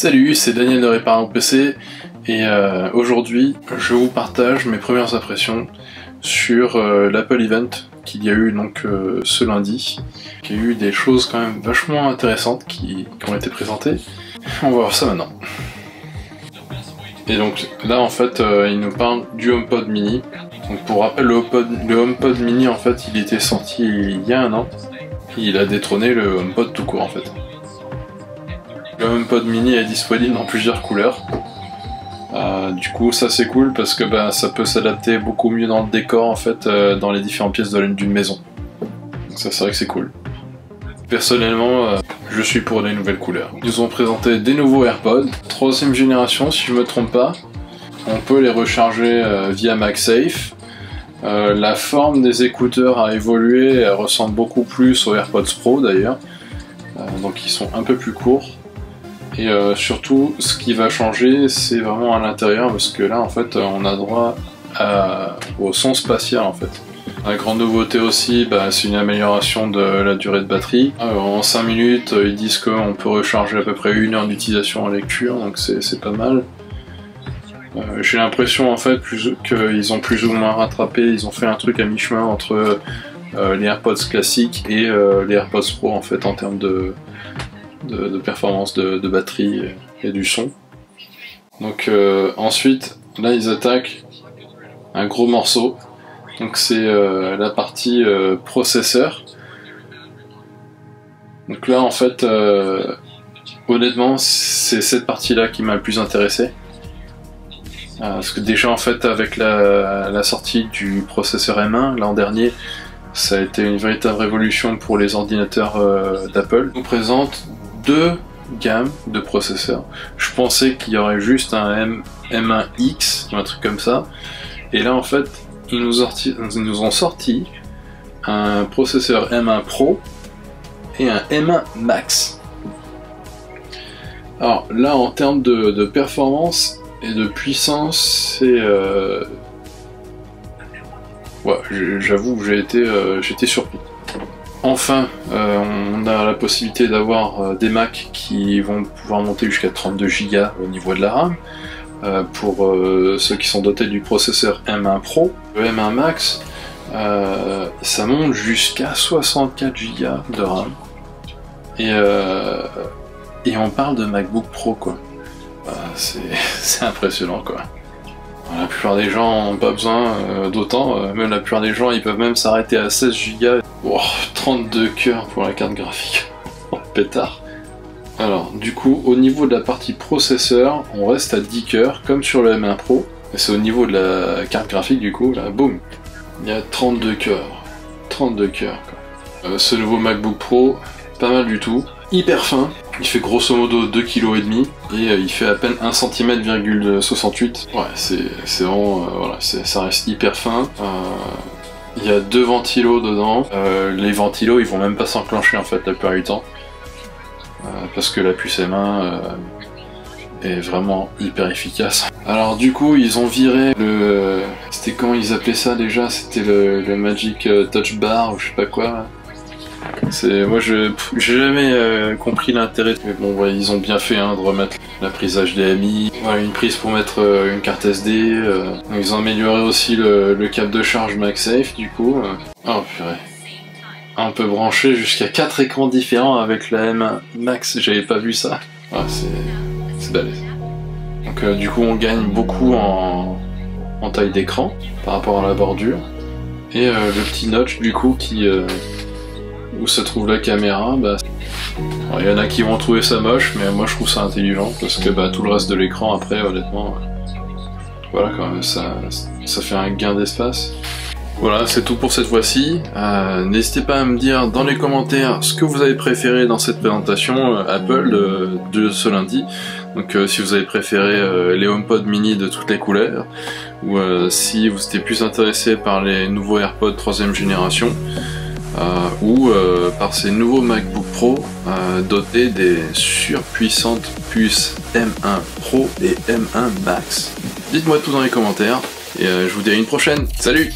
Salut, c'est Daniel de Réparation PC et aujourd'hui je vous partage mes premières impressions sur l'Apple Event qu'il y a eu donc ce lundi. Il y a eu des choses quand même vachement intéressantes qui ont été présentées. On va voir ça maintenant. Et donc là en fait il nous parle du HomePod mini. Donc pour rappel, le HomePod mini en fait il était sorti il y a un an. Il a détrôné le HomePod tout court en fait. Le HomePod mini est disponible dans plusieurs couleurs. Du coup ça c'est cool parce que ça peut s'adapter beaucoup mieux dans le décor en fait dans les différentes pièces d'une maison. Donc ça c'est vrai que c'est cool. Personnellement je suis pour les nouvelles couleurs. Ils nous ont présenté des nouveaux AirPods, 3ème génération si je me trompe pas. On peut les recharger via MagSafe. La forme des écouteurs a évolué, elle ressemble beaucoup plus aux AirPods Pro d'ailleurs. Donc ils sont un peu plus courts. Et surtout, ce qui va changer, c'est vraiment à l'intérieur, parce que là, en fait, on a droit au son spatial, en fait. La grande nouveauté aussi, c'est une amélioration de la durée de batterie. En 5 minutes, ils disent qu'on peut recharger à peu près 1 heure d'utilisation en lecture, donc c'est pas mal. J'ai l'impression, en fait, qu'ils ont plus ou moins rattrapé, ils ont fait un truc à mi-chemin entre les AirPods classiques et les AirPods Pro, en fait, en termes de performance de batterie et du son. Donc ensuite, là ils attaquent un gros morceau. Donc c'est la partie processeur. Donc là en fait, honnêtement, c'est cette partie-là qui m'a le plus intéressé. Parce que déjà en fait avec la sortie du processeur M1 l'an dernier, ça a été une véritable révolution pour les ordinateurs d'Apple. On présente 2 gammes de processeurs. Je pensais qu'il y aurait juste un M1X ou un truc comme ça. Et là en fait, ils nous ont sorti un processeur M1 Pro et un M1 Max. Alors là en termes de performance et de puissance, c'est... Ouais, j'avoue que j'étais surpris. Enfin, on a la possibilité d'avoir des Macs qui vont pouvoir monter jusqu'à 32 Go au niveau de la RAM. Pour ceux qui sont dotés du processeur M1 Pro. Le M1 Max, ça monte jusqu'à 64 Go de RAM. Et on parle de MacBook Pro, quoi. C'est impressionnant, quoi. La plupart des gens n'ont pas besoin d'autant, même la plupart des gens ils peuvent même s'arrêter à 16 Go. Oh, 32 cœurs pour la carte graphique. Oh, pétard. Alors du coup au niveau de la partie processeur, on reste à 10 cœurs comme sur le M1 Pro. Et c'est au niveau de la carte graphique du coup, là boum, il y a 32 cœurs. 32 cœurs quoi. Ce nouveau MacBook Pro, pas mal du tout. Hyper fin, il fait grosso modo 2,5 kg et il fait à peine 1,68 cm. Ouais, c'est vraiment, voilà, ça reste hyper fin. Il y a 2 ventilos dedans. Les ventilos ils vont même pas s'enclencher en fait la plupart du temps. Parce que la puce M1 est vraiment hyper efficace. Alors du coup ils ont viré le... C'était comment ils appelaient ça déjà? C'était le Magic Touch Bar ou je sais pas quoi. Moi j'ai jamais compris l'intérêt. Mais bon ouais, ils ont bien fait de remettre la prise HDMI, voilà, une prise pour mettre une carte SD. Ils ont amélioré aussi le câble de charge MagSafe du coup. Oh purée. On peut brancher jusqu'à 4 écrans différents avec la M1 Max, j'avais pas vu ça. Ah, c'est balèze. Donc du coup on gagne beaucoup en taille d'écran par rapport à la bordure. Et le petit notch du coup où se trouve la caméra, il y en a qui vont trouver ça moche, mais moi je trouve ça intelligent parce que tout le reste de l'écran après honnêtement, voilà quand même ça fait un gain d'espace. Voilà, c'est tout pour cette fois-ci. N'hésitez pas à me dire dans les commentaires ce que vous avez préféré dans cette présentation Apple de ce lundi. Donc si vous avez préféré les HomePod mini de toutes les couleurs, ou si vous étiez plus intéressé par les nouveaux AirPods 3ème génération, ou par ces nouveaux MacBook Pro dotés des surpuissantes puces M1 Pro et M1 Max. Dites-moi tout dans les commentaires, et je vous dis à une prochaine. Salut!